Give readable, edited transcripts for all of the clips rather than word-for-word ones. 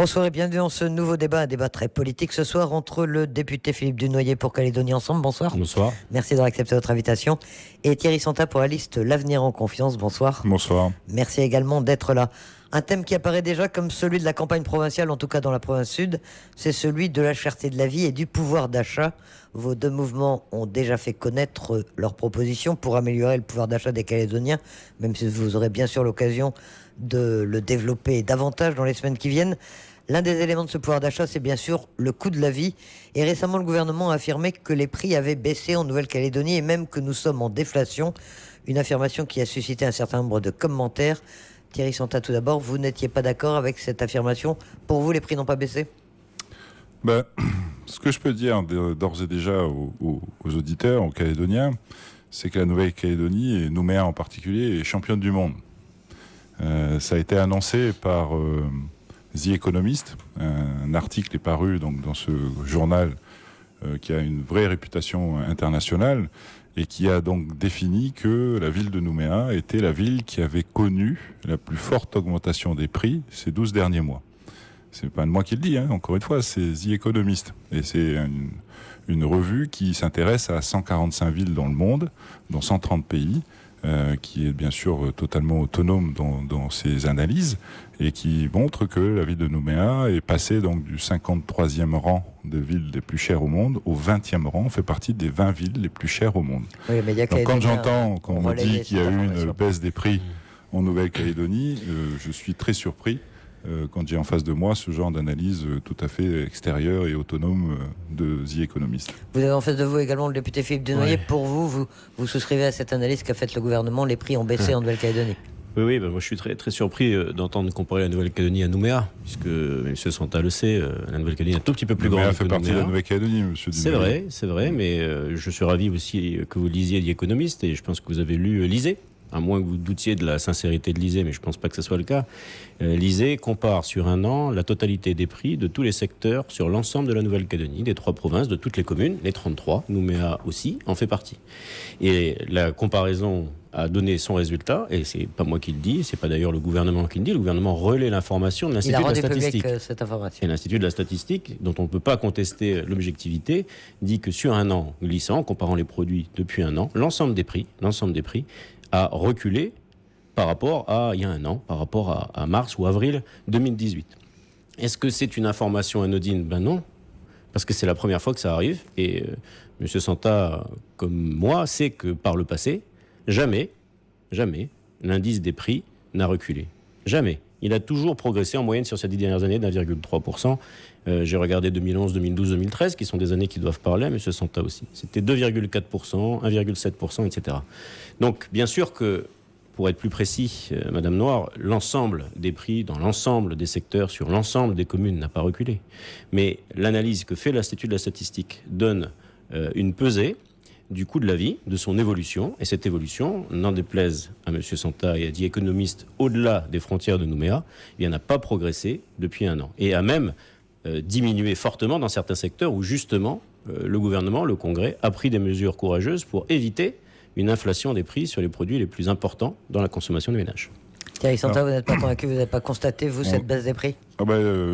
Bonsoir et bienvenue dans ce nouveau débat, un débat très politique ce soir entre le député Philippe Dunoyer pour Calédonie Ensemble. Bonsoir. Bonsoir. Merci d'avoir accepté notre invitation. Et Thierry Santa pour la liste L'Avenir en Confiance. Bonsoir. Bonsoir. Merci également d'être là. Un thème qui apparaît déjà comme celui de la campagne provinciale, en tout cas dans la province sud, c'est celui de la cherté de la vie et du pouvoir d'achat. Vos deux mouvements ont déjà fait connaître leurs propositions pour améliorer le pouvoir d'achat des Calédoniens, même si vous aurez bien sûr l'occasion de le développer davantage dans les semaines qui viennent. L'un des éléments de ce pouvoir d'achat, c'est bien sûr le coût de la vie. Et récemment, le gouvernement a affirmé que les prix avaient baissé en Nouvelle-Calédonie et même que nous sommes en déflation. Une affirmation qui a suscité un certain nombre de commentaires. Thierry Santa, tout d'abord, vous n'étiez pas d'accord avec cette affirmation. Pour vous, les prix n'ont pas baissé ? Ce que je peux dire d'ores et déjà aux auditeurs, aux Calédoniens, c'est que la Nouvelle-Calédonie, et Nouméa en particulier, est championne du monde. Ça a été annoncé par The Economist. Un article est paru donc, dans ce journal qui a une vraie réputation internationale et qui a donc défini que la ville de Nouméa était la ville qui avait connu la plus forte augmentation des prix ces 12 derniers mois. C'est pas moi qui le dis, encore une fois, c'est The Economist. Et c'est une revue qui s'intéresse à 145 villes dans le monde, dans 130 pays, qui est bien sûr totalement autonome dans ses analyses et qui montre que la ville de Nouméa est passée donc du 53e rang de villes les plus chères au monde au 20e rang, fait partie des 20 villes les plus chères au monde. Oui, mais donc quand j'entends qu'on me dit qu'il y a eu une baisse des prix en Nouvelle-Calédonie, je suis très surpris quand j'ai en face de moi ce genre d'analyse tout à fait extérieure et autonome de The Economist. Vous avez en face de vous également le député Philippe Dunoyer. Ouais. Pour vous souscrivez à cette analyse qu'a faite le gouvernement, les prix ont baissé en Nouvelle-Calédonie. Oui, moi je suis très, très surpris d'entendre comparer la Nouvelle-Calédonie à Nouméa, puisque M. Santa le sait, la Nouvelle-Calédonie est un tout petit peu plus grande que Nouméa. fait partie de la Nouvelle-Calédonie, M. Dunoyer. C'est vrai, mais je suis ravi aussi que vous lisiez The Economist, et je pense que vous avez lu l'ISEE. À moins que vous doutiez de la sincérité de l'ISEE, mais je ne pense pas que ce soit le cas. L'ISEE compare sur un an la totalité des prix de tous les secteurs sur l'ensemble de la Nouvelle-Calédonie, des 3 provinces, de toutes les communes, les 33, Nouméa aussi en fait partie. Et la comparaison a donné son résultat, et c'est pas moi qui le dis, c'est pas d'ailleurs le gouvernement qui le dit, le gouvernement relaie l'information de l'Institut de la Statistique. Il a rendu public cette information. Et l'Institut de la Statistique, dont on ne peut pas contester l'objectivité, dit que sur un an glissant, en comparant les produits depuis un an, l'ensemble des prix a reculé par rapport à il y a un an, par rapport à mars ou avril 2018. Est-ce que c'est une information anodine ? Ben non, parce que c'est la première fois que ça arrive, et M. Santa, comme moi, sait que par le passé, jamais, l'indice des prix n'a reculé. Jamais. Il a toujours progressé en moyenne sur ces 10 dernières années d'1,3%. J'ai regardé 2011, 2012, 2013, qui sont des années qui doivent parler à M. Santa aussi. C'était 2,4%, 1,7%, etc. Donc, bien sûr que, pour être plus précis, Madame Noir, l'ensemble des prix dans l'ensemble des secteurs, sur l'ensemble des communes, n'a pas reculé. Mais l'analyse que fait l'Institut de la Statistique donne une pesée du coût de la vie, de son évolution, et cette évolution, n'en déplaise à M. Santa et à The Economist, au-delà des frontières de Nouméa, il n'a pas progressé depuis un an, et a même diminué fortement dans certains secteurs où justement le gouvernement, le Congrès, a pris des mesures courageuses pour éviter une inflation des prix sur les produits les plus importants dans la consommation des ménages. Thierry Santa, vous n'êtes pas convaincu, vous n'avez pas constaté, vous, cette baisse des prix ?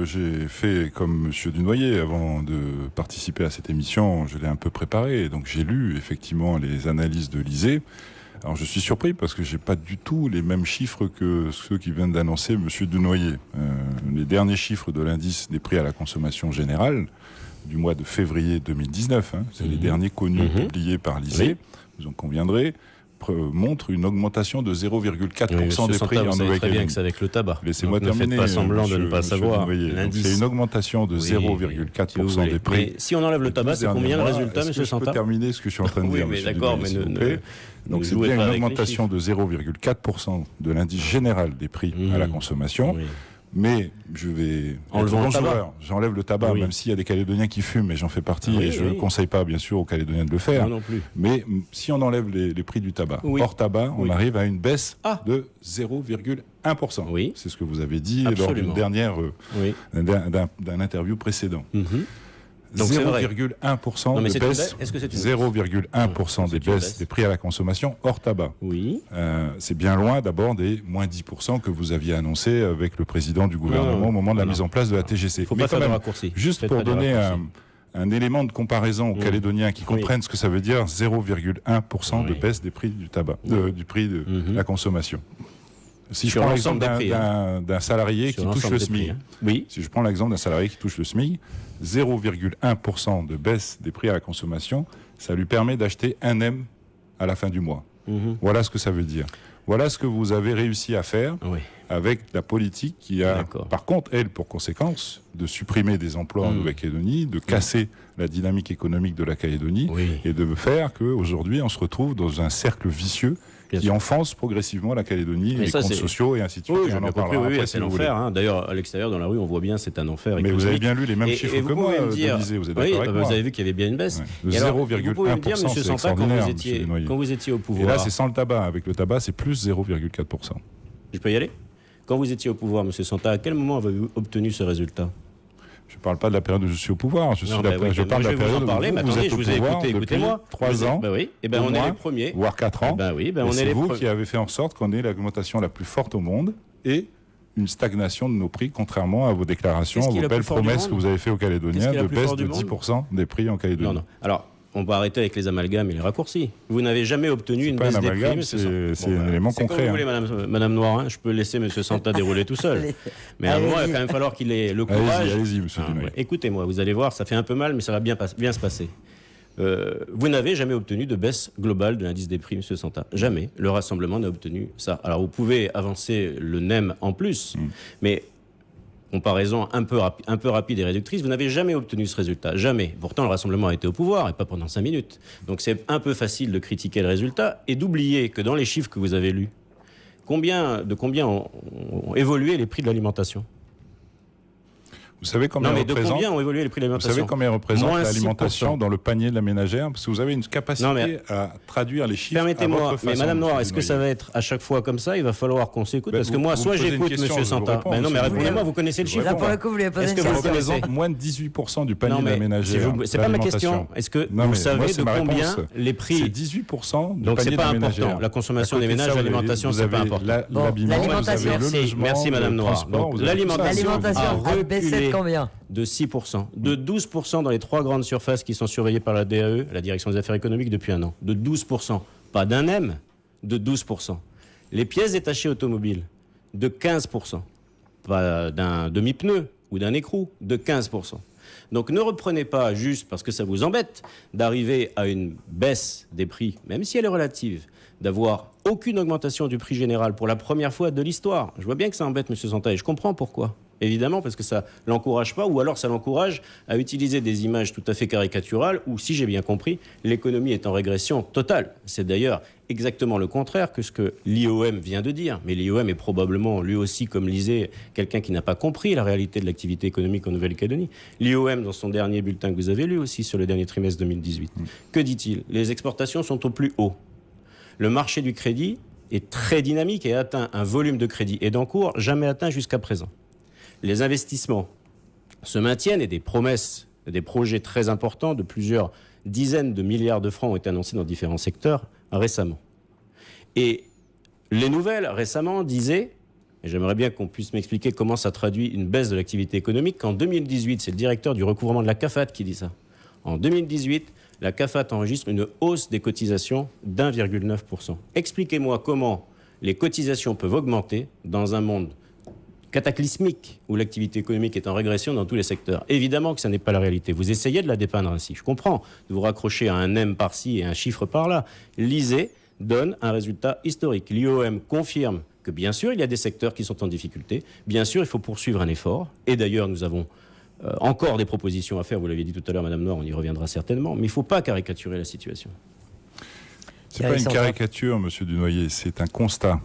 J'ai fait comme M. Dunoyer avant de participer à cette émission, je l'ai un peu préparé, donc j'ai lu effectivement les analyses de l'ISEE. Alors je suis surpris parce que j'ai pas du tout les mêmes chiffres que ceux qui viennent d'annoncer M. Dunoyer. Les derniers chiffres de l'indice des prix à la consommation générale du mois de février 2019, c'est les derniers connus publiés par l'ISEE, vous en conviendrez, montre une augmentation de 0,4% des prix en Nouvelle-Calédonie. Très bien que c'est avec le tabac. Laissez-moi terminer. Ne faites pas semblant de ne pas savoir. C'est une augmentation de 0,4% des prix. Mais si on enlève le tabac, c'est combien le résultat, M. Santa ? Je peux terminer ce que je suis en train de dire, mais d'accord, mais donc c'est bien une augmentation de 0,4% de l'indice général des prix à la consommation. Mais je vais j'enlève le tabac, même s'il y a des Calédoniens qui fument, et j'en fais partie, et je ne conseille pas bien sûr aux Calédoniens de le faire. Non plus. Mais si on enlève les prix du tabac, hors tabac, on arrive à une baisse de 0,1%. Oui. C'est ce que vous avez dit lors d'une dernière d'un interview précédent. Donc, c'est vrai. 0,1% Non, mais de c'est une baisse, baisse. Est-ce que c'est une 0,1% des baisses des prix à la consommation hors tabac. Oui. C'est bien loin d'abord des moins 10% que vous aviez annoncé avec le président du gouvernement au moment de la mise en place de la TGC. Il ne faut Mais pas faire quand de même, raccourcis. juste pour donner un élément de comparaison aux Calédoniens qui comprennent ce que ça veut dire, 0,1% de baisse des prix du tabac, du prix de la consommation. Si je prends l'exemple d'un salarié qui touche le SMIC, si je prends l'exemple d'un salarié qui touche le SMIC, 0,1% de baisse des prix à la consommation, ça lui permet d'acheter un M à la fin du mois. Voilà ce que ça veut dire. Voilà ce que vous avez réussi à faire avec la politique qui a, par contre, elle, pour conséquence, de supprimer des emplois en Nouvelle-Calédonie, de casser la dynamique économique de la Calédonie et de faire qu'aujourd'hui, on se retrouve dans un cercle vicieux qui enfonce progressivement la Calédonie, les comptes sociaux et ainsi de suite. Oui, j'ai bien compris, c'est l'enfer. Hein. D'ailleurs, à l'extérieur, dans la rue, on voit bien, c'est un enfer. Mais vous avez bien lu les mêmes chiffres que moi, Denise, vous êtes d'accord avec moi. Vous avez vu qu'il y avait bien une baisse. De 0,1%, c'est extraordinaire, quand vous étiez au pouvoir... Et là, c'est sans le tabac. Avec le tabac, c'est plus 0,4%. Je peux y aller ? Quand vous étiez au pouvoir, M. Santa, à quel moment avez-vous obtenu ce résultat ? Je ne parle pas de la période où je suis au pouvoir. Je parle de la période où vous êtes au pouvoir depuis 3 ans, on est les premiers. Voire 4 ans. C'est vous qui avez fait en sorte qu'on ait l'augmentation la plus forte au monde et une stagnation de nos prix, contrairement à vos déclarations, à vos belles promesses que vous avez faites aux Calédoniens de baisse de 10% des prix en Calédonie. Non. Alors, on va arrêter avec les amalgames et les raccourcis. Vous n'avez jamais obtenu une baisse des prix. C'est un élément concret. Comme vous voulez, Madame Noir, je peux laisser M. Santa dérouler tout seul. Mais à un moment, il va quand même falloir qu'il ait le courage. Allez-y, M. Dunoyer. Écoutez-moi, vous allez voir, ça fait un peu mal, mais ça va bien se passer. Vous n'avez jamais obtenu de baisse globale de l'indice des prix, M. Santa. Jamais. Le Rassemblement n'a obtenu ça. Alors, vous pouvez avancer le NEM en plus, mais... comparaison un peu rapide et réductrice, vous n'avez jamais obtenu ce résultat. Jamais. Pourtant, le Rassemblement a été au pouvoir, et pas pendant 5 minutes. Donc c'est un peu facile de critiquer le résultat et d'oublier que dans les chiffres que vous avez lus, combien ont évolué les prix de l'alimentation ? Vous savez combien combien ont évolué les prix de l'alimentation ? Vous savez combien représente l'alimentation dans le panier de la ménagère ? Parce que vous avez une capacité à traduire les chiffres. Permettez-moi, mais Madame Noir, est-ce que ça va être à chaque fois comme ça ? Il va falloir qu'on s'écoute. Parce que moi, soit j'écoute M. Santa. Non, mais répondez-moi, vous connaissez le chiffre. Là, pour le coup, vous lui avez posé une question. Est-ce que vous représente moins de 18% du panier de la ménagère ? C'est pas ma question. Est-ce que vous savez de combien les prix ? C'est 18% du donc panier de la ménagère. Donc c'est pas important. La consommation des ménages, l'alimentation, c'est pas important. L'alimentation, merci Madame Noir. Donc l'alimentation a baissé de combien ? De 6%, de 12% dans les 3 grandes surfaces qui sont surveillées par la DAE, la Direction des Affaires économiques, depuis un an. De 12%. Pas d'un M, de 12%. Les pièces détachées automobiles, de 15%. Pas d'un demi-pneu ou d'un écrou, de 15%. Donc ne reprenez pas juste parce que ça vous embête d'arriver à une baisse des prix, même si elle est relative, d'avoir aucune augmentation du prix général pour la première fois de l'histoire. Je vois bien que ça embête M. Santa et je comprends pourquoi. Évidemment, parce que ça ne l'encourage pas, ou alors ça l'encourage à utiliser des images tout à fait caricaturales, où, si j'ai bien compris, l'économie est en régression totale. C'est d'ailleurs exactement le contraire que ce que l'IOM vient de dire. Mais l'IOM est probablement, lui aussi, comme lisait, quelqu'un qui n'a pas compris la réalité de l'activité économique en Nouvelle-Calédonie. L'IOM, dans son dernier bulletin que vous avez lu aussi, sur le dernier trimestre 2018, que dit-il ? Les exportations sont au plus haut. Le marché du crédit est très dynamique et atteint un volume de crédit et d'encours jamais atteint jusqu'à présent. Les investissements se maintiennent et des promesses, des projets très importants de plusieurs dizaines de milliards de francs ont été annoncés dans différents secteurs récemment. Et les nouvelles récemment disaient, et j'aimerais bien qu'on puisse m'expliquer comment ça traduit une baisse de l'activité économique, qu'en 2018, c'est le directeur du recouvrement de la CAFAT qui dit ça. En 2018, la CAFAT enregistre une hausse des cotisations d'1,9%. Expliquez-moi comment les cotisations peuvent augmenter dans un monde cataclysmique où l'activité économique est en régression dans tous les secteurs. Évidemment que ça n'est pas la réalité. Vous essayez de la dépeindre ainsi. Je comprends de vous raccrocher à un M par-ci et un chiffre par-là. L'ISEE donne un résultat historique. L'IOM confirme que bien sûr, il y a des secteurs qui sont en difficulté. Bien sûr, il faut poursuivre un effort. Et d'ailleurs, nous avons encore des propositions à faire. Vous l'aviez dit tout à l'heure, Madame Noir, on y reviendra certainement. Mais il ne faut pas caricaturer la situation. Ce n'est pas une caricature, Monsieur Dunoyer, c'est un constat.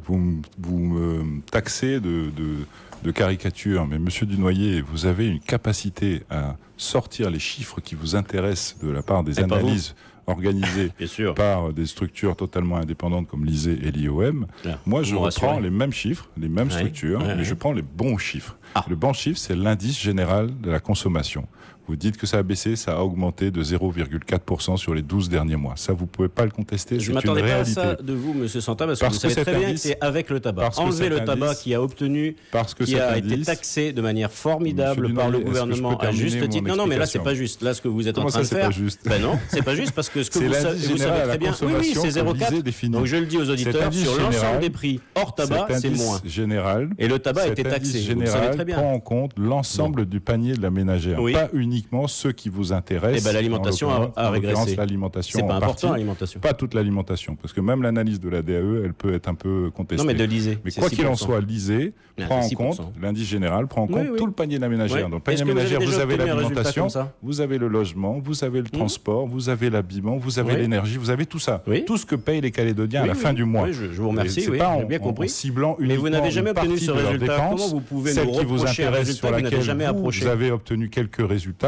Vous me taxez de caricature, mais Monsieur Dunoyer, vous avez une capacité à sortir les chiffres qui vous intéressent de la part des Et pas analyses organisées Bien sûr. par des structures totalement indépendantes comme l'ISEE et l'IOM. Là, Moi, vous je me reprends rassurez. les mêmes chiffres, les mêmes Ouais, structures, ouais, mais ouais. je prends les bons chiffres. Ah. Le bon chiffre, c'est l'indice général de la consommation. Vous dites que ça a baissé, ça a augmenté de 0,4% sur les 12 derniers mois. Ça, vous ne pouvez pas le contester, Je c'est ne une m'attendais pas à réalité. ça de vous, M. Santa, parce que Parce vous que savez cet très bien que indice- c'est avec le tabac. parce que Enlever cet le tabac indice- qui a obtenu, Parce que qui cet a été indice- taxé de manière formidable Monsieur par le Dunoyer, est-ce que je gouvernement peux à juste terminer titre. mon Non, mais là, c'est explication pas juste. Là, ce que vous êtes Comment en train ça, de c'est faire. pas juste Ben non, c'est pas juste parce que ce que C'est vous l'indice savez général à très la bien. Oui, oui, consommation c'est que 0,4. l'ISEE définit. Donc je le dis aux auditeurs, indice sur l'ensemble général- des prix hors tabac, Cet c'est indice moins. général, Et le tabac a été cet taxé. indice Vous le savez général très bien. prend en compte l'ensemble du panier de la ménagère, Oui. pas uniquement ceux qui vous intéressent. Eh ben, l'alimentation En l'occurrence- a en l'occurrence, régressé. l'alimentation C'est pas en important, partie, l'alimentation. pas toute l'alimentation, parce que même l'analyse de la DAE, elle peut être un peu contestée. Non, mais de l'ISEE. Mais c'est quoi qu'il en 6%. soit, l'ISEE Ah, prend en 6%. compte, l'indice général prend en compte Oui, oui. tout le panier de la ménagère. Oui. Dans le panier Est-ce de que la vous avez ménagère, déjà vous avez obtenu un résultat l'alimentation, comme ça vous avez le logement, vous avez le transport, vous avez l'habillement, vous avez Oui. l'énergie, vous avez tout ça. Oui. Tout ce que payent les Calédoniens à Oui, la oui. fin du mois. Oui, je vous remercie, Et c'est oui, pas j'ai bien compris. en ciblant Mais vous uniquement n'avez jamais une obtenu partie ce de leurs résultat. dépenses, Comment vous pouvez celle nous qui vous reprocher un intéresse, résultat sur que vous n'avez laquelle jamais approché? vous avez obtenu quelques résultats,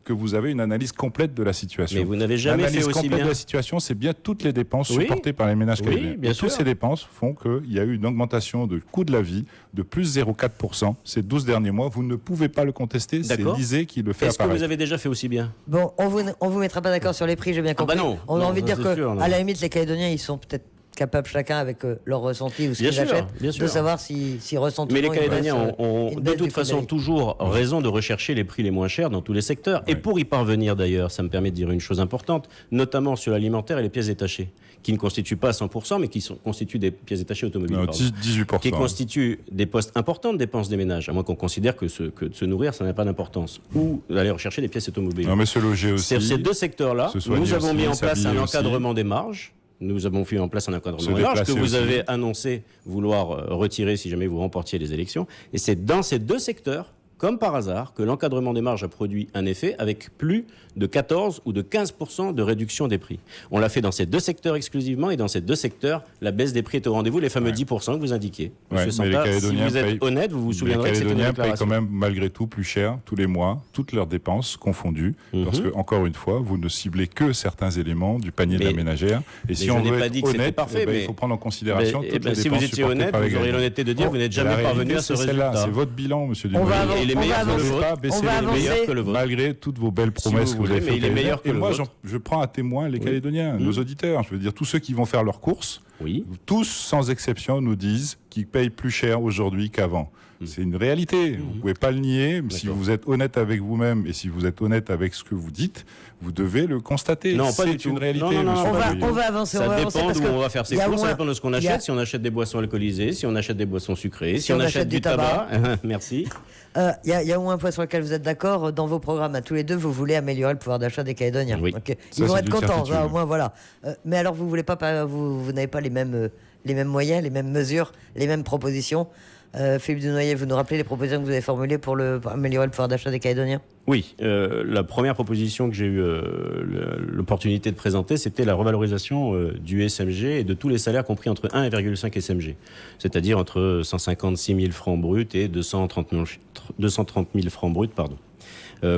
que vous avez une analyse complète de la situation. Mais vous n'avez jamais L'analyse fait aussi complète bien. de la situation, c'est bien toutes les dépenses Oui. supportées par les ménages Oui, calédoniens. bien Et toutes sûr. ces dépenses font qu'il y a eu une augmentation de coût de la vie de plus 0,4% ces 12 derniers mois. Vous ne pouvez pas le contester, c'est D'accord. l'ISEE qui le fait Est-ce que apparaître. vous avez déjà fait aussi bien? Bon, on vous mettra pas d'accord sur les prix, j'ai bien compris. bah non. On a Non, envie de ça, dire c'est que, sûr, non. à la limite, les Calédoniens, ils sont peut-être capables chacun avec leur ressenti ou ce Bien qu'ils sûr, achètent, bien de sûr. savoir s'ils ressentent Mais les toujours une Calédoniens baisse, ont une de baisse toute du coût de la façon vie. toujours raison de rechercher les prix les moins chers dans tous les secteurs. Et Ouais. pour y parvenir d'ailleurs, ça me permet de dire une chose importante, notamment sur l'alimentaire et les pièces détachées, qui ne constituent pas 100%, mais qui constituent des pièces détachées automobiles. Non, pardon. 18%. Qui constituent des postes importants de dépenses des ménages, à moins qu'on considère que de se nourrir, ça n'a pas d'importance. Ou d'aller rechercher des pièces automobiles. Non, mais se loger aussi. Sur ces deux secteurs-là, se soigner nous avons aussi, mis en place un s'habiller aussi. encadrement des marges. Nous avons mis en place un encadrement Se des marges que déplacer vous aussi. avez annoncé vouloir retirer si jamais vous remportiez les élections. Et c'est dans ces deux secteurs, comme par hasard, que l'encadrement des marges a produit un effet avec plus de 14 ou de 15% de réduction des prix. On l'a fait dans ces deux secteurs exclusivement, et dans ces deux secteurs, la baisse des prix est au rendez-vous, les fameux 10% que vous indiquiez. Ouais, Monsieur mais les Santa, si Calédoniens vous êtes payent- honnête, vous vous Les souviendrez que c'était une Calédoniens payent quand déclaration. même malgré tout plus cher tous les mois, toutes leurs dépenses confondues, Mhm. parce que encore une fois, vous ne ciblez que certains éléments du panier de la Mais- ménagère. Et si je on n'ai veut pas être dit que c'était honnête, parfait, eh ben, il mais- faut prendre en considération Eh toutes ben, les si dépenses vous étiez supportées honnête, par les vous auriez gagnants. l'honnêteté de dire que vous n'êtes Et la jamais parvenu réalité, à ce c'est celle-là, résultat. c'est votre bilan, monsieur On va Dunoyer. avancer, Il est on meilleur va que le avancer. vôtre. Pas baisser On va les avancer. Meilleur que le vôtre. Malgré toutes vos belles Si promesses vous que vous voulez, avez mais faites. il est meilleur que Et le moi, vôtre. je prends à témoin les Calédoniens, nos auditeurs. Je veux dire, tous ceux qui vont faire leurs courses, Oui. tous, sans exception, nous disent qu'ils payent plus cher aujourd'hui qu'avant. C'est une réalité. Vous ne pouvez pas le nier. Si D'accord. vous êtes honnête avec vous-même et si vous êtes honnête avec ce que vous dites, vous devez le constater. Non, pas du C'est tout. une réalité, Non, non, non, monsieur On va, Dunoyer. on va avancer, on Ça va avancer dépend parce d'où que on va faire ses il y a courses, ça moins- dépend de ce qu'on il y a- achète. Si on achète des boissons alcoolisées, si on achète des boissons sucrées, Si on achète du tabac. Merci. Il y a au moins un point sur lequel vous êtes d'accord. Dans vos programmes à tous les deux, vous voulez améliorer le pouvoir d'achat des Calédoniens. Oui. Ok. Ça, Ils vont c'est être d'une contents, certitude. ça, au moins voilà. Mais alors vous voulez pas, vous n'avez pas les mêmes moyens, les mêmes mesures, les mêmes propositions. Philippe Dunoyer, vous nous rappelez les propositions que vous avez formulées pour améliorer le pouvoir d'achat des Calédoniens? Oui, la première proposition que j'ai eu l'opportunité de présenter, c'était la revalorisation du SMG et de tous les salaires compris entre 1,5 SMG, c'est-à-dire entre 156 000 francs bruts et 230 000 francs bruts, pardon.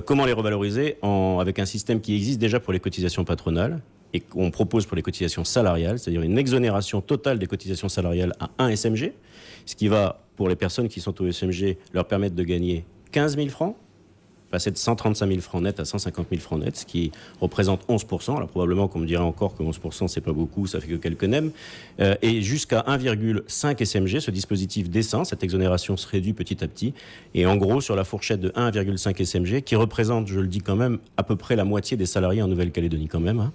Comment les revaloriser avec un système qui existe déjà pour les cotisations patronales et qu'on propose pour les cotisations salariales, c'est-à-dire une exonération totale des cotisations salariales à 1 SMG, ce qui va, pour les personnes qui sont au SMG, leur permettre de gagner 15 000 francs, passer de 135 000 francs nets à 150 000 francs nets, ce qui représente 11%. Alors probablement qu'on me dirait encore que 11%, c'est pas beaucoup, ça fait que quelques nems. Et jusqu'à 1,5 SMG, ce dispositif descend, cette exonération se réduit petit à petit. Et en gros, sur la fourchette de 1,5 SMG, qui représente, je le dis quand même, à peu près la moitié des salariés en Nouvelle-Calédonie quand même,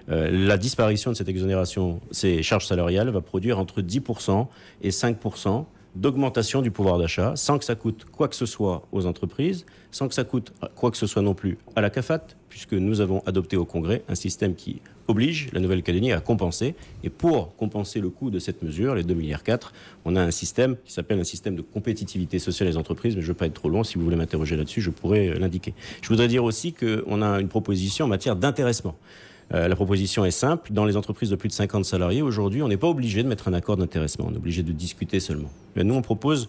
la disparition de cette exonération, ces charges salariales, va produire entre 10% et 5% d'augmentation du pouvoir d'achat, sans que ça coûte quoi que ce soit aux entreprises, sans que ça coûte quoi que ce soit non plus à la CAFAT, puisque nous avons adopté au Congrès un système qui oblige la Nouvelle-Calédonie à compenser. Et pour compenser le coût de cette mesure, les 2,4 milliards, on a un système qui s'appelle un système de compétitivité sociale des entreprises, mais je ne veux pas être trop long, si vous voulez m'interroger là-dessus, je pourrais l'indiquer. Je voudrais dire aussi qu'on a une proposition en matière d'intéressement. La proposition est simple. Dans les entreprises de plus de 50 salariés, aujourd'hui, on n'est pas obligé de mettre un accord d'intéressement. On est obligé de discuter seulement. Mais nous, on propose,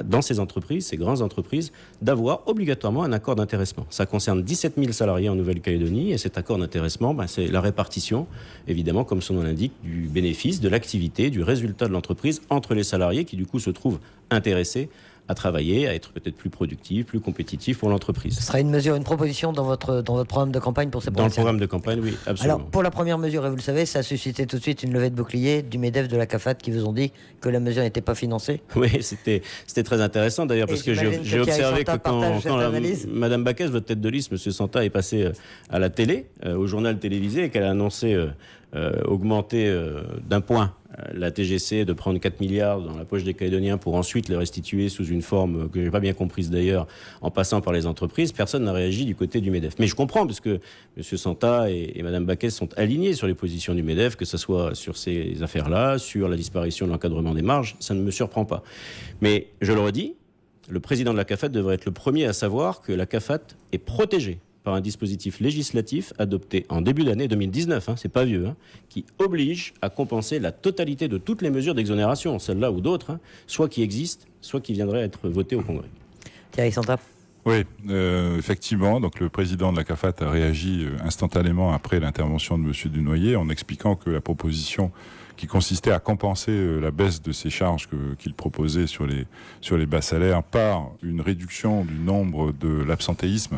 dans ces entreprises, ces grandes entreprises, d'avoir obligatoirement un accord d'intéressement. Ça concerne 17 000 salariés en Nouvelle-Calédonie et cet accord d'intéressement, c'est la répartition, évidemment, comme son nom l'indique, du bénéfice, de l'activité, du résultat de l'entreprise entre les salariés qui, du coup, se trouvent intéressés à travailler, à être peut-être plus productifs, plus compétitifs pour l'entreprise. Ce sera une mesure, une proposition dans votre programme de campagne pour ces Dans le programme de campagne, oui, absolument. Alors, pour la première mesure, et vous le savez, ça a suscité tout de suite une levée de bouclier du MEDEF, de la CAFAT, qui vous ont dit que la mesure n'était pas financée. Oui, c'était très intéressant d'ailleurs, parce que j'ai observé que quand Madame Baquès, votre tête de liste, Monsieur Santa, est passé à la télé, au journal télévisé, et qu'elle a annoncé augmenter d'un point la TGC, de prendre 4 milliards dans la poche des Calédoniens pour ensuite les restituer sous une forme que je n'ai pas bien comprise d'ailleurs, en passant par les entreprises, personne n'a réagi du côté du MEDEF. Mais je comprends, parce que M. Santa et Mme Baquès sont alignés sur les positions du MEDEF, que ce soit sur ces affaires-là, sur la disparition de l'encadrement des marges, ça ne me surprend pas. Mais je le redis, le président de la CAFAT devrait être le premier à savoir que la CAFAT est protégée par un dispositif législatif adopté en début d'année 2019, c'est pas vieux, qui oblige à compenser la totalité de toutes les mesures d'exonération, celles-là ou d'autres, soit qui existent, soit qui viendraient à être votées au Congrès. Thierry Santa. Oui, effectivement. Donc le président de la CAFAT a réagi instantanément après l'intervention de M. Dunoyer en expliquant que la proposition qui consistait à compenser la baisse de ces charges qu'il proposait sur les bas salaires par une réduction du nombre de l'absentéisme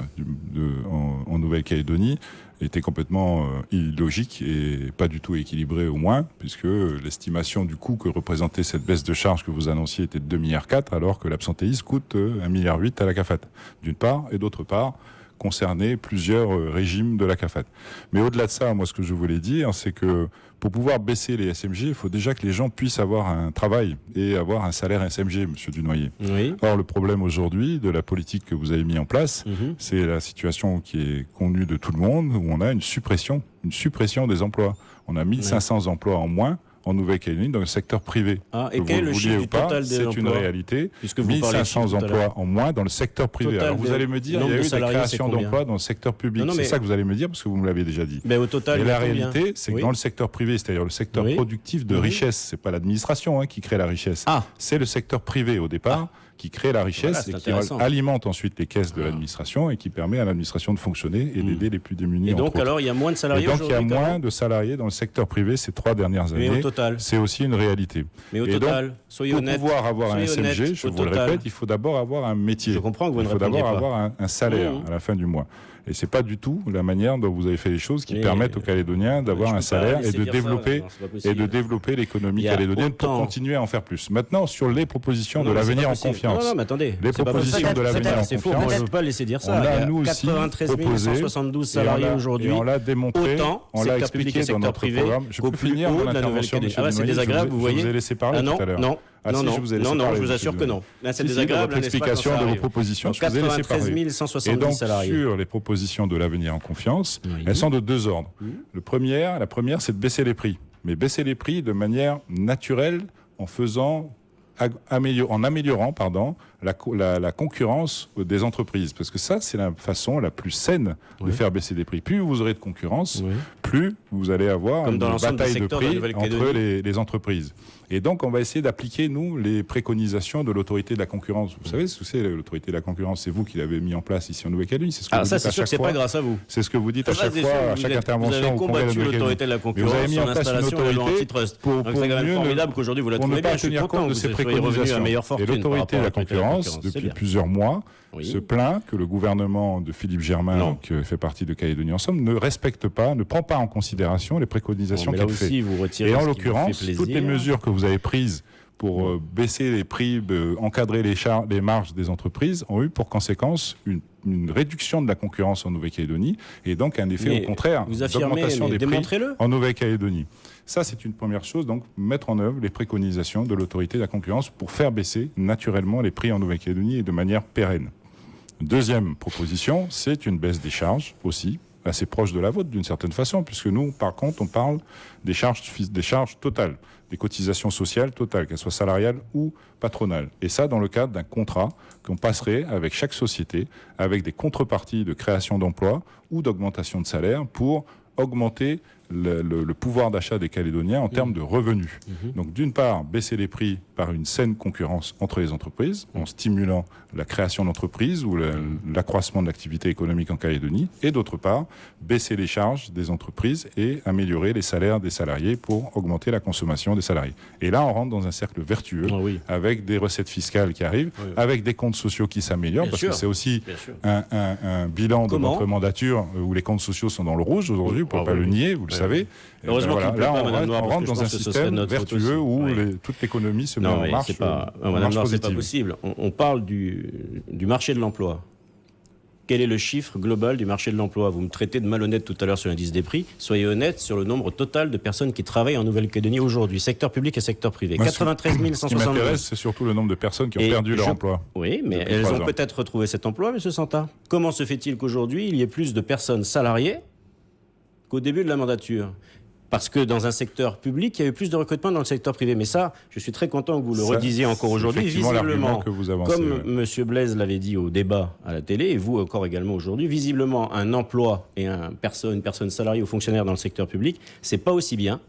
en Nouvelle-Calédonie était complètement illogique et pas du tout équilibré au moins, puisque l'estimation du coût que représentait cette baisse de charges que vous annonciez était de 2,4 milliards, alors que l'absentéisme coûte 1,8 milliard à la CAFAT, d'une part, et d'autre part, concerner plusieurs régimes de la CAFAT. Mais au-delà de ça, moi, ce que je voulais dire, c'est que pour pouvoir baisser les SMG, il faut déjà que les gens puissent avoir un travail et avoir un salaire SMG, Monsieur Dunoyer. Oui. Or, le problème aujourd'hui de la politique que vous avez mis en place, c'est la situation qui est connue de tout le monde, où on a une suppression des emplois. On a 1500 emplois en moins en Nouvelle-Calédonie dans le secteur privé. Et quel est le chiffre du total des emplois ? C'est une réalité. 1500 emplois en moins dans le secteur privé. Alors vous allez me dire, il y a eu des créations d'emplois dans le secteur public. C'est ça que vous allez me dire, parce que vous me l'avez déjà dit. Mais au total, et la réalité, c'est que dans le secteur privé, c'est-à-dire le secteur productif de richesse, c'est pas l'administration qui crée la richesse. C'est le secteur privé au départ qui crée la richesse et qui alimente ensuite les caisses de l'administration et qui permet à l'administration de fonctionner et d'aider les plus démunis. Et donc alors il y a moins de salariés aujourd'hui. Donc il y a moins de salariés dans le secteur privé ces 3 dernières années. Mais au total, c'est aussi une réalité. Mais au total, soyez honnête. Pour pouvoir avoir un SMG, je vous le répète, il faut d'abord avoir un métier. Je comprends que vous ne répondiez pas. Il faut d'abord avoir un salaire à la fin du mois. Et c'est pas du tout la manière dont vous avez fait les choses qui permettent aux Calédoniens d'avoir un salaire et de développer l'économie calédonienne pour continuer à en faire plus. Maintenant, sur les propositions de l'avenir en confiance. Non, mais attendez. Les propositions de l'avenir en confiance. Moi, je ne veux pas laisser dire ça. On a, nous aussi, 93 172 salariés aujourd'hui. On l'a démontré. On l'a expliqué dans notre programme. Je peux finir mon intervention, monsieur Dunoyer. C'est désagréable, vous voyez. Je vous ai laissé parler tout à l'heure. Non, je vous assure que non. Là, c'est désagréable. Votre explication de vos propositions. Je vous ai laissé parler. 170 salariés. Et donc, sur les propositions de l'avenir en confiance, elles sont de 2 ordres. La première, c'est de baisser les prix. Mais baisser les prix de manière naturelle en améliorant la concurrence des entreprises. Parce que ça, c'est la façon la plus saine de faire baisser des prix. Plus vous aurez de concurrence, plus vous allez avoir une bataille de prix entre les entreprises. Et donc, on va essayer d'appliquer, nous, les préconisations de l'autorité de la concurrence. Vous savez ce que c'est, l'autorité de la concurrence? C'est vous qui l'avez mis en place ici en Nouvelle-Calédonie. C'est sûr que c'est pas grâce à vous. C'est ce que vous dites à chaque fois, à chaque intervention. Vous avez combattu l'autorité de la concurrence, vous avez mis en place une autorité antitrust. Donc c'est quand même formidable qu'aujourd'hui vous la trouvez bien. Je suis content que vous soyez revenu à meilleure fortune. Et l'autorité de la concurrence, depuis plusieurs mois, se plaint que le gouvernement de Philippe Germain, qui fait partie de Calédonie Ensemble, ne respecte pas, ne prend pas en considération les préconisations qu'elle fait. Et en l'occurrence, toutes les mesures que vous avez prises pour baisser les prix, encadrer les marges des entreprises, ont eu pour conséquence une réduction de la concurrence en Nouvelle-Calédonie et donc un effet au contraire d'augmentation des prix en Nouvelle-Calédonie. Ça, c'est une première chose, donc mettre en œuvre les préconisations de l'autorité de la concurrence pour faire baisser naturellement les prix en Nouvelle-Calédonie et de manière pérenne. Deuxième proposition, c'est une baisse des charges aussi, assez proche de la vôtre d'une certaine façon, puisque nous, par contre, on parle des charges totales, des cotisations sociales totales, qu'elles soient salariales ou patronales. Et ça, dans le cadre d'un contrat qu'on passerait avec chaque société, avec des contreparties de création d'emplois ou d'augmentation de salaire pour augmenter le pouvoir d'achat des Calédoniens en termes de revenus. Donc d'une part, baisser les prix par une saine concurrence entre les entreprises, en stimulant la création d'entreprises ou l'accroissement de l'activité économique en Calédonie, et d'autre part, baisser les charges des entreprises et améliorer les salaires des salariés pour augmenter la consommation des salariés. Et là, on rentre dans un cercle vertueux, avec des recettes fiscales qui arrivent, avec des comptes sociaux qui s'améliorent, parce que c'est aussi un bilan de notre mandature où les comptes sociaux sont dans le rouge aujourd'hui, on ne peut pas le nier, vous le savez. Heureusement qu'il ne pleut pas, Madame Noire, on rentre dans un système vertueux où toute l'économie se met en marche. Madame Noire, c'est pas possible. On parle du marché de l'emploi. Quel est le chiffre global du marché de l'emploi? Vous me traitez de malhonnête tout à l'heure sur l'indice des prix. Soyez honnête sur le nombre total de personnes qui travaillent en Nouvelle-Calédonie aujourd'hui, secteur public et secteur privé. 93 172. Ce qui m'intéresse, c'est surtout le nombre de personnes qui ont perdu leur emploi. Oui, mais elles ont peut-être retrouvé cet emploi, M. Santa. Comment se fait-il qu'aujourd'hui, il y ait plus de personnes salariées qu'au début de la mandature? Parce que dans un secteur public, il y a eu plus de recrutement dans le secteur privé. Mais ça, je suis très content que vous le redisiez encore aujourd'hui. Visiblement, comme M. Blaise l'avait dit au débat à la télé, et vous encore également aujourd'hui, visiblement, un emploi et une personne salariée ou fonctionnaire dans le secteur public, c'est pas aussi bien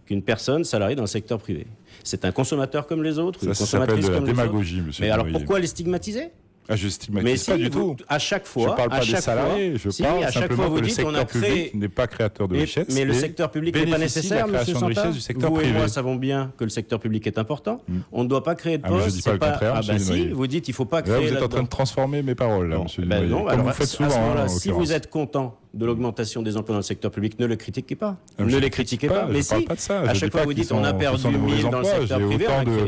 qu'une personne salariée dans le secteur privé. C'est un consommateur comme les autres, une consommatrice comme les autres. Ça s'appelle de la démagogie, monsieur. Mais alors pourquoi les stigmatiser? Je stigmatise pas du tout. À chaque fois, je parle pas des salariés, je parle simplement que le secteur public n'est pas créateur de richesse. Mais le secteur public n'est pas nécessaire, monsieur Santa. Vous et moi savons bien que le secteur public est important. On ne doit pas créer de postes. Je ne dis pas le contraire, monsieur si, vous dites qu'il ne faut pas créer. Vous êtes en train de transformer mes paroles, là, monsieur Dunoyer. Non, alors vous faites souvent. Si vous êtes content de l'augmentation des emplois dans le secteur public, ne le critiquez pas. Ne les critiquez pas. Mais si, à chaque fois vous dites on a perdu 1000 dans le secteur privé,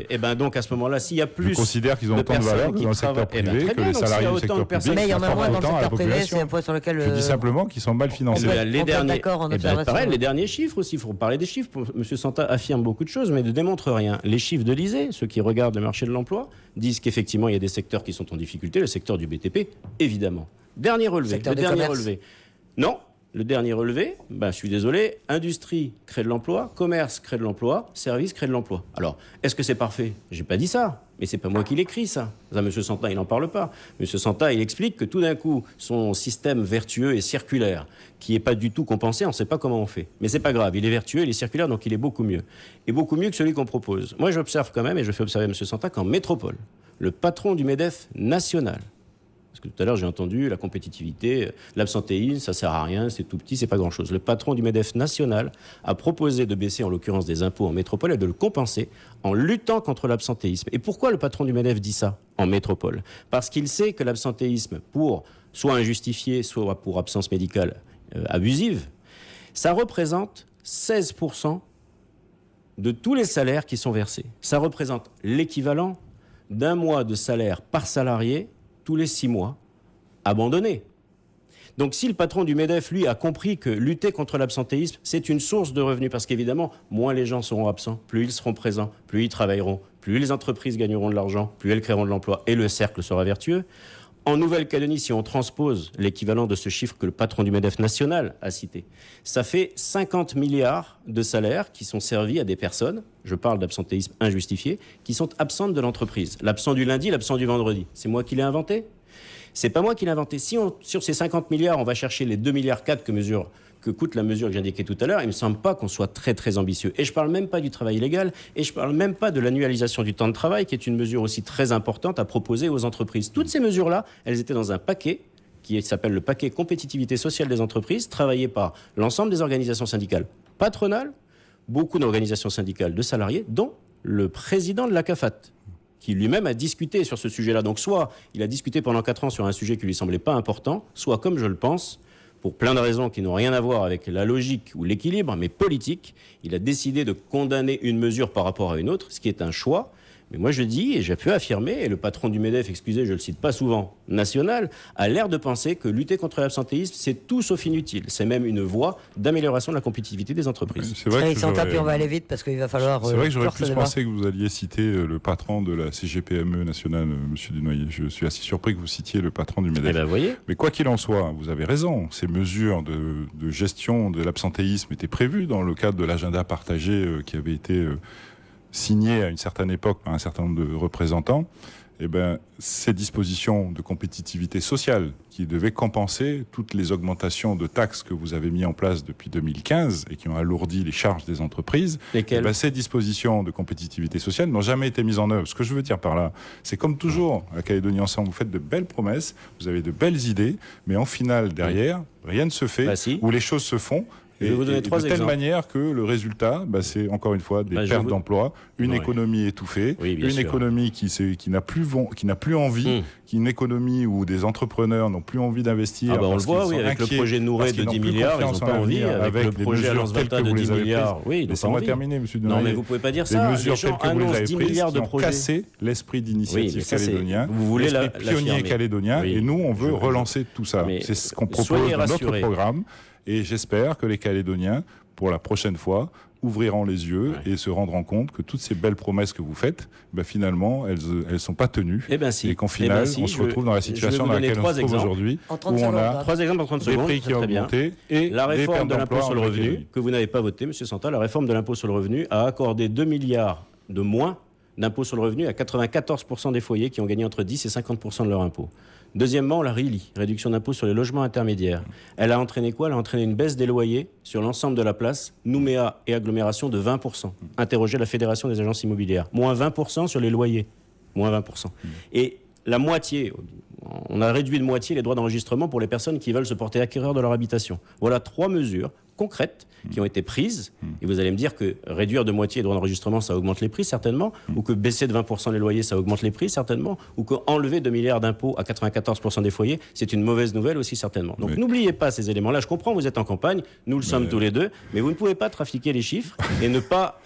et bien donc à ce moment-là, s'il y a plus de personnes qui travaillent, que les salariés du secteur public. Mais il y en a moins dans le secteur privé, c'est un point sur lequel. Je dis simplement qu'ils sont mal financés. Les derniers chiffres aussi, il faut parler des chiffres. M. Santa affirme beaucoup de choses, mais ne démontre rien. Les chiffres de l'ISEE, ceux qui regardent le marché de l'emploi, disent qu'effectivement il y a des secteurs qui sont en difficulté, le secteur du BTP, évidemment. Dernier relevé. Non, le dernier relevé, je suis désolé, industrie crée de l'emploi, commerce crée de l'emploi, service crée de l'emploi. Alors, est-ce que c'est parfait? J'ai pas dit ça, mais c'est pas moi qui l'écris ça. Ça, M. Santa, il n'en parle pas. M. Santa, il explique que tout d'un coup, son système vertueux et circulaire, qui n'est pas du tout compensé, on ne sait pas comment on fait. Mais c'est pas grave, il est vertueux, il est circulaire, donc il est beaucoup mieux. Et beaucoup mieux que celui qu'on propose. Moi, j'observe quand même, et je fais observer M. Santa, qu'en métropole, le patron du MEDEF national, parce que tout à l'heure, j'ai entendu la compétitivité, l'absentéisme, ça sert à rien, c'est tout petit, c'est pas grand-chose. Le patron du MEDEF national a proposé de baisser, en l'occurrence, des impôts en métropole et de le compenser en luttant contre l'absentéisme. Et pourquoi le patron du MEDEF dit ça en métropole? Parce qu'il sait que l'absentéisme, pour soit injustifié, soit pour absence médicale abusive, ça représente 16% de tous les salaires qui sont versés. Ça représente l'équivalent d'un mois de salaire par salarié tous les 6 mois, abandonnés. Donc si le patron du MEDEF, lui, a compris que lutter contre l'absentéisme, c'est une source de revenus, parce qu'évidemment, moins les gens seront absents, plus ils seront présents, plus ils travailleront, plus les entreprises gagneront de l'argent, plus elles créeront de l'emploi, et le cercle sera vertueux. En Nouvelle-Calédonie, si on transpose l'équivalent de ce chiffre que le patron du MEDEF national a cité, ça fait 50 milliards de salaires qui sont servis à des personnes, je parle d'absentéisme injustifié, qui sont absentes de l'entreprise. L'absent du lundi, l'absent du vendredi. C'est moi qui l'ai inventé? C'est pas moi qui l'ai inventé. Si sur ces 50 milliards, on va chercher les 2,4 milliards que coûte la mesure que j'indiquais tout à l'heure, il ne me semble pas qu'on soit très très ambitieux. Et je ne parle même pas du travail illégal, et je ne parle même pas de l'annualisation du temps de travail, qui est une mesure aussi très importante à proposer aux entreprises. Toutes ces mesures-là, elles étaient dans un paquet qui s'appelle le paquet compétitivité sociale des entreprises, travaillé par l'ensemble des organisations syndicales patronales, beaucoup d'organisations syndicales de salariés, dont le président de la CAFAT, qui lui-même a discuté sur ce sujet-là. Donc soit il a discuté pendant 4 ans sur un sujet qui lui semblait pas important, soit, comme je le pense, pour plein de raisons qui n'ont rien à voir avec la logique ou l'équilibre, mais politique, il a décidé de condamner une mesure par rapport à une autre, ce qui est un choix. Mais moi je dis, et j'ai pu affirmer, et le patron du MEDEF, excusez, je le cite pas souvent, national, a l'air de penser que lutter contre l'absentéisme, c'est tout sauf inutile. C'est même une voie d'amélioration de la compétitivité des entreprises. C'est vrai que on va aller vite parce qu'il va falloir. C'est vrai que j'aurais plus pensé que vous alliez citer le patron de la CGPME nationale, Monsieur Dunoyer. Je suis assez surpris que vous citiez le patron du MEDEF. Eh ben, voyez. Mais quoi qu'il en soit, vous avez raison. Ces mesures de gestion de l'absentéisme étaient prévues dans le cadre de l'agenda partagé qui avait été signé à une certaine époque par un certain nombre de représentants. eh ben, ces dispositions de compétitivité sociale qui devaient compenser toutes les augmentations de taxes que vous avez mis en place depuis 2015 et qui ont alourdi les charges des entreprises, eh ben, ces dispositions de compétitivité sociale n'ont jamais été mises en œuvre. Ce que je veux dire par là, c'est comme toujours à Calédonie Ensemble, vous faites de belles promesses, vous avez de belles idées, mais en finale, derrière, rien ne se fait, ou les choses se font. Je vais vous donner trois de telle manière que le résultat, c'est encore une fois des pertes d'emplois, une économie étouffée, une économie qui n'a plus envie, une économie où des entrepreneurs n'ont plus envie d'investir. On le voit, avec le projet Nouré de 10 milliards, ils n'ont pas envie, avec le projet Alliance Volta de 10 milliards. Laissez-moi terminer, monsieur Dunoyer. Non, mais vous ne pouvez pas dire ça. Les mesures telles que vous les avez prises qui ont cassé l'esprit d'initiative calédonien, l'esprit pionnier calédonien, et nous, on veut relancer tout ça. C'est ce qu'on propose dans notre programme. Et j'espère que les Calédoniens, pour la prochaine fois, ouvriront les yeux et se rendront compte que toutes ces belles promesses que vous faites, finalement, elles ne sont pas tenues. Et qu'en final, on se retrouve dans la situation dans laquelle on se trouve aujourd'hui, où on a 3 exemples en 30 secondes, des prix qui ont augmenté et la réforme de l'impôt sur le revenu, que vous n'avez pas voté, M. Santa, la réforme de l'impôt sur le revenu a accordé 2 milliards de moins d'impôt sur le revenu à 94% des foyers qui ont gagné entre 10 et 50% de leur impôt. Deuxièmement, la RILI, réduction d'impôt sur les logements intermédiaires. Elle a entraîné quoi? Elle a entraîné une baisse des loyers sur l'ensemble de la place, Nouméa et agglomération, de 20%. Interrogez la Fédération des agences immobilières. Moins 20% sur les loyers. Moins 20%. Et la moitié, on a réduit de moitié les droits d'enregistrement pour les personnes qui veulent se porter acquéreurs de leur habitation. Voilà 3 mesures concrètes qui ont été prises. Et vous allez me dire que réduire de moitié les droits d'enregistrement, ça augmente les prix, certainement, ou que baisser de 20% les loyers, ça augmente les prix, certainement, ou qu'enlever 2 milliards d'impôts à 94% des foyers, c'est une mauvaise nouvelle aussi, certainement. Donc n'oubliez pas ces éléments-là. Je comprends, vous êtes en campagne, nous le sommes tous les deux, mais vous ne pouvez pas trafiquer les chiffres et ne pas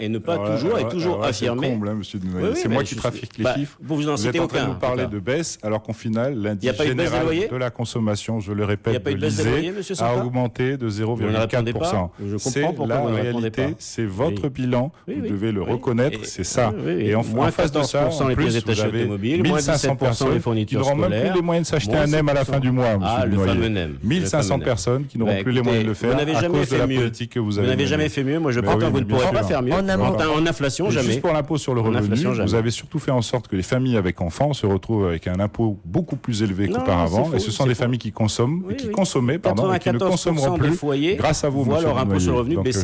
toujours affirmer... C'est comble, monsieur Dunoyer. C'est moi qui trafique les chiffres. Vous en citez êtes en train de aucun. nous parler de baisse, alors qu'en final, l'indice général de la consommation, je le répète, de l'ISEE a augmenté de 0,4%. C'est la réalité, c'est votre bilan, vous devez le reconnaître, c'est ça. Et en face de ça, en plus, vous avez 1500 personnes qui n'auront même plus les moyens de s'acheter un NEM à la fin du mois, monsieur Dunoyer. 1500 personnes qui n'auront plus les moyens de le faire à cause de la politique que vous avez. Vous n'avez jamais fait mieux, moi je pense que vous ne pourrez pas faire mieux. En inflation, jamais. Juste pour l'impôt sur le revenu, vous avez surtout fait en sorte que les familles avec enfants se retrouvent avec un impôt beaucoup plus élevé qu'auparavant. Et ce sont des familles qui consomment, et qui consommaient, et qui ne consommeront plus grâce à vous, monsieur Dunoyer.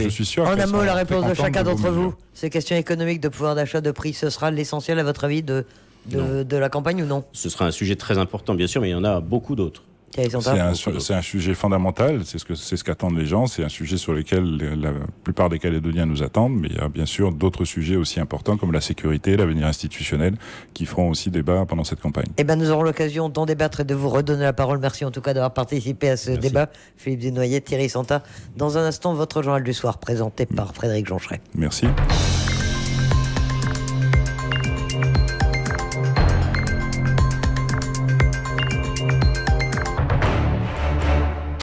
Je suis sûr en un mot, la réponse de chacun d'entre vous. Ces questions économiques, de pouvoir d'achat, de prix, ce sera l'essentiel, à votre avis, de la campagne ou non? Ce sera un sujet très important, bien sûr, mais il y en a beaucoup d'autres. C'est un sujet fondamental, c'est ce qu'attendent les gens, c'est un sujet sur lequel la plupart des Calédoniens nous attendent, mais il y a bien sûr d'autres sujets aussi importants comme la sécurité, l'avenir institutionnel, qui feront aussi débat pendant cette campagne. Nous aurons l'occasion d'en débattre et de vous redonner la parole. Merci en tout cas d'avoir participé à ce débat. Philippe Dunoyer, Thierry Santa. Dans un instant, votre journal du soir, présenté par Frédéric Joncheret. Merci.